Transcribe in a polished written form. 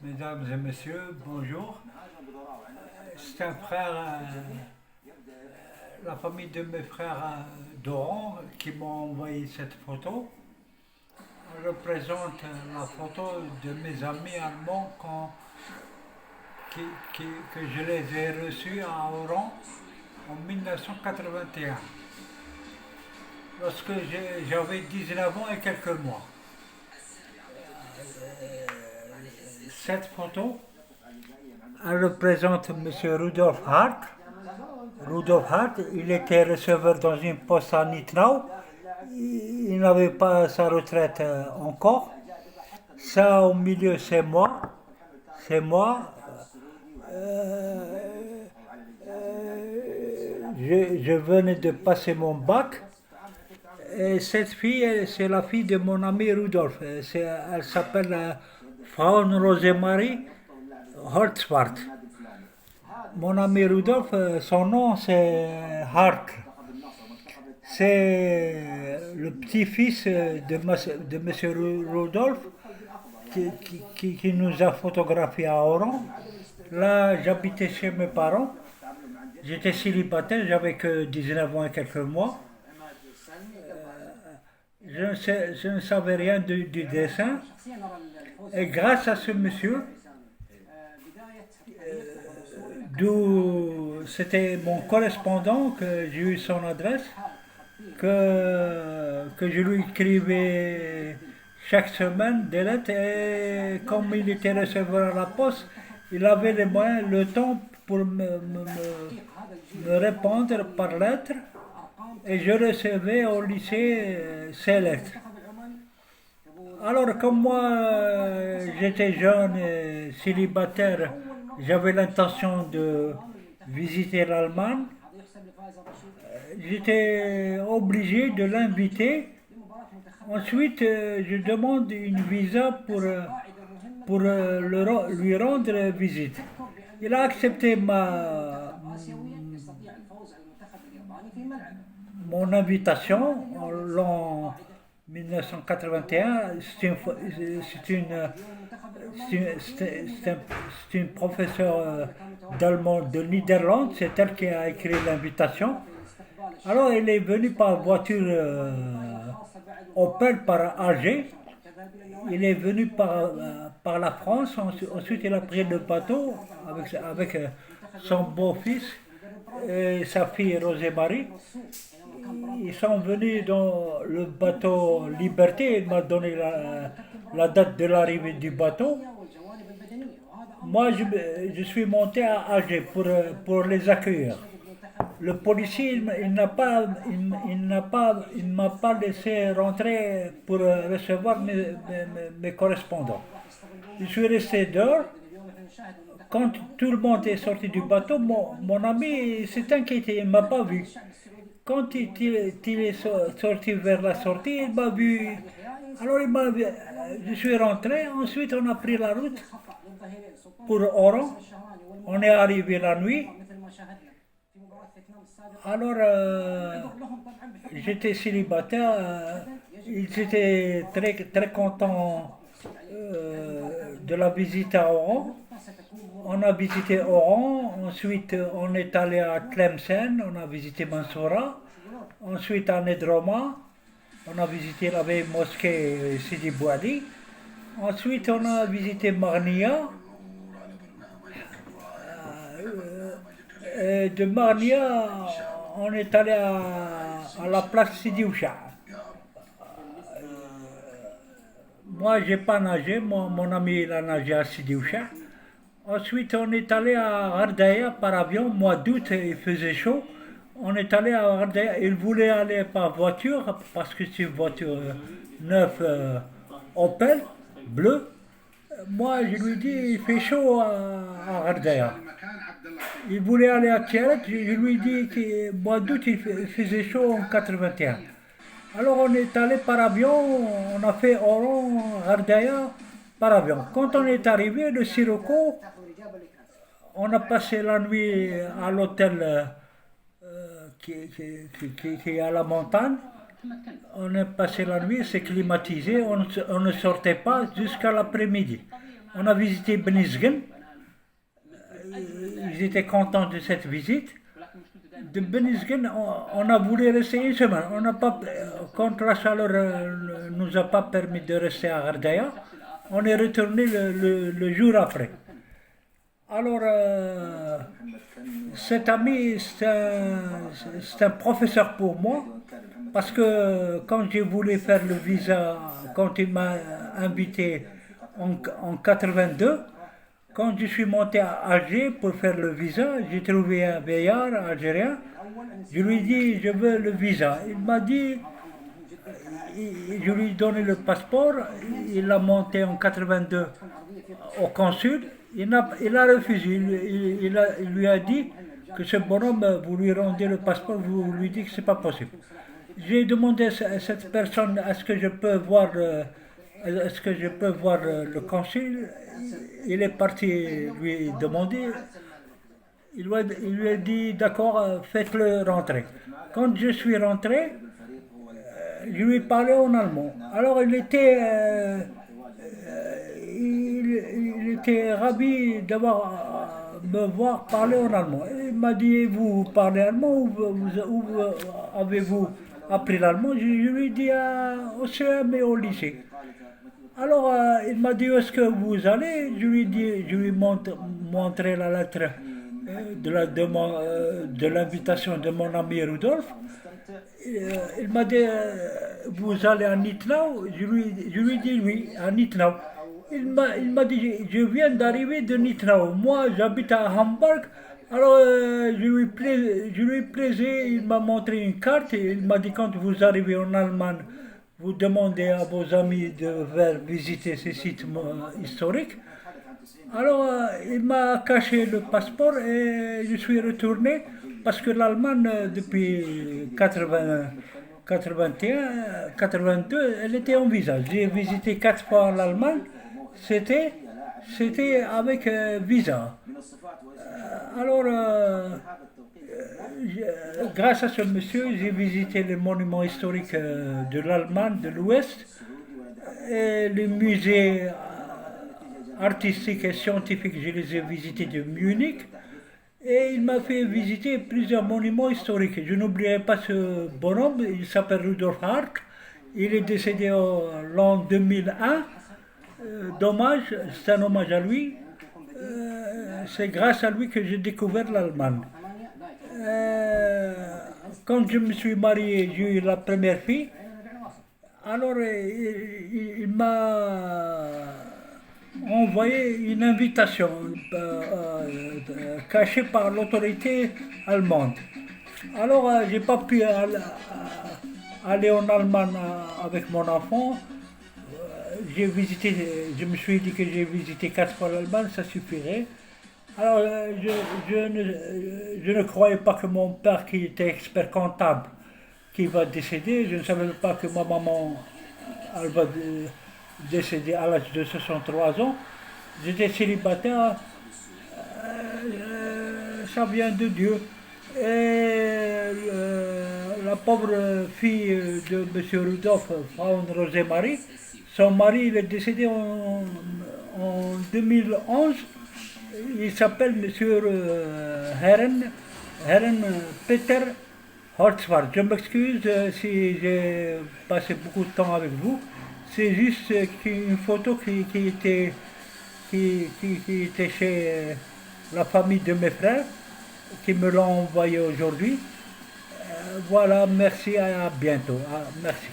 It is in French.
Mesdames et messieurs, bonjour. C'est un frère, la famille de mes frères d'Oran qui m'ont envoyé cette photo. Elle représente la photo de mes amis allemands que je les ai reçus à Oran en 1981, lorsque j'avais 19 ans et quelques mois. Cette photo, elle représente M. Rudolf Hart. Rudolf Hart, il était receveur dans une poste à Nitnau. Il n'avait pas sa retraite encore. Ça, au milieu, c'est moi. C'est moi. Je venais de passer mon bac. Et cette fille, c'est la fille de mon ami Rudolf. Elle s'appelle Frauen Rosemarie Holzbart. Mon ami Rudolf, son nom c'est Hart. C'est le petit-fils de M. Rudolf qui nous a photographiés à Oran. Là, j'habitais chez mes parents. J'étais célibataire, j'avais que 19 ans et quelques mois. Je ne savais rien du dessin. Et grâce à ce monsieur, d'où c'était mon correspondant, que j'ai eu son adresse, que je lui écrivais chaque semaine des lettres, et comme il était receveur à la poste, il avait les moyens, le temps pour me répondre par lettre, et je recevais au lycée ces lettres. Alors comme moi j'étais jeune et célibataire, j'avais l'intention de visiter l'Allemagne, j'étais obligé de l'inviter. Ensuite, je demande une visa pour lui rendre visite. Il a accepté mon invitation en l'an 1981. C'est une professeure d'allemand de Niederlande, c'est elle qui a écrit l'invitation. Alors elle est venue par voiture Opel par Alger. Il est venu par la France, ensuite il a pris le bateau avec son beau-fils et sa fille Rosemarie. Ils sont venus dans le bateau Liberté, il m'a donné la date de l'arrivée du bateau. Moi, je suis monté à Alger pour les accueillir. Le policier, il m'a pas laissé rentrer pour recevoir mes correspondants. Je suis resté dehors. Quand tout le monde est sorti du bateau, mon ami s'est inquiété, il ne m'a pas vu. Quand il est sorti vers la sortie, il m'a vu. Alors je suis rentré, ensuite on a pris la route pour Oran. On est arrivé la nuit. Alors j'étais célibataire, ils étaient très contents de la visite à Oran. On a visité Oran, ensuite on est allé à Tlemcen, on a visité Mansoura, ensuite à Nedroma, on a visité la vieille mosquée Sidi Bouali, ensuite on a visité Marnia, et de Marnia on est allé à la place Sidi Oucha. Moi j'ai pas nagé, mon ami il a nagé à Sidi Oucha. Ensuite, on est allé à Ardaya par avion, mois d'août, il faisait chaud. On est allé à Ardaya, il voulait aller par voiture, parce que c'est une voiture neuve Opel, bleue. Moi, je lui dis, il fait chaud à Ardaya. Il voulait aller à Tiaret, je lui dis que mois d'août, il faisait chaud en 81. Alors, on est allé par avion, on a fait Oran, Ardaya, par avion. Quand on est arrivé, le Sirocco, on a passé la nuit à l'hôtel qui est à la montagne. On a passé la nuit, c'est climatisé, on ne sortait pas jusqu'à l'après-midi. On a visité Benizgen. Ils étaient contents de cette visite. De Benizgen, on a voulu rester une semaine. On n'a pas, quand la chaleur ne nous a pas permis de rester à Ardaya, on est retourné le jour après. Alors, cet ami, c'est un professeur pour moi, parce que quand j'ai voulu faire le visa, quand il m'a invité en 82, quand je suis monté à Alger pour faire le visa, j'ai trouvé un vieillard algérien. Je lui ai dit, je veux le visa. Il m'a dit, je lui ai donné le passeport. Il l'a monté en 82 au consul. Il a refusé. Il lui a dit que ce bonhomme, vous lui rendez le passeport, vous lui dites que ce n'est pas possible. J'ai demandé à cette personne, est-ce que je peux voir le consul. Il est parti lui demander. Il lui a dit, d'accord, faites-le rentrer. Quand je suis rentré, je lui ai parlé en allemand. Alors il était ravi d'avoir me voir parler en allemand. Il m'a dit, vous parlez allemand ou avez-vous appris l'allemand? Je lui ai dit au CM et au lycée. Alors il m'a dit, est-ce que vous allez? Je lui ai montré la lettre de l'invitation de mon ami Rudolf. Il m'a dit, vous allez à Nitnau? Je lui ai dit oui, à Nitnau. Il m'a dit, je viens d'arriver de Nitnau. Moi, j'habite à Hamburg. Alors, je lui plaisais, il m'a montré une carte et il m'a dit, quand vous arrivez en Allemagne, vous demandez à vos amis de faire visiter ces sites historiques. Alors, il m'a caché le passeport et je suis retourné parce que l'Allemagne, depuis 81, 82, elle était en visa. J'ai visité 4 fois l'Allemagne, c'était avec visa. Alors, grâce à ce monsieur, j'ai visité les monuments historiques de l'Allemagne, de l'Ouest, et les musées artistiques et scientifiques, je les ai visités de Munich. Et il m'a fait visiter plusieurs monuments historiques. Je n'oublierai pas ce bonhomme, il s'appelle Rudolf Hark. Il est décédé l'an 2001. Dommage, c'est un hommage à lui. C'est grâce à lui que j'ai découvert l'Allemagne. Quand je me suis marié, j'ai eu la première fille. Alors il m'a envoyé une invitation cachée par l'autorité allemande. Alors j'ai pas pu aller en Allemagne avec mon enfant. Je me suis dit que j'ai visité 4 fois l'Allemagne, ça suffirait. Alors je ne croyais pas que mon père, qui était expert comptable, qui va décéder, je ne savais pas que ma maman, elle va décéder à l'âge de 63 ans. J'étais célibataire, ça vient de Dieu. Et la pauvre fille de M. Rudolf, Frau Rosemarie, son mari, il est décédé en 2011. Il s'appelle M. Herren Peter Holzwart. Je m'excuse si j'ai passé beaucoup de temps avec vous. C'est juste une photo qui était chez la famille de mes frères, qui me l'ont envoyée aujourd'hui. Voilà, merci, à bientôt. Merci.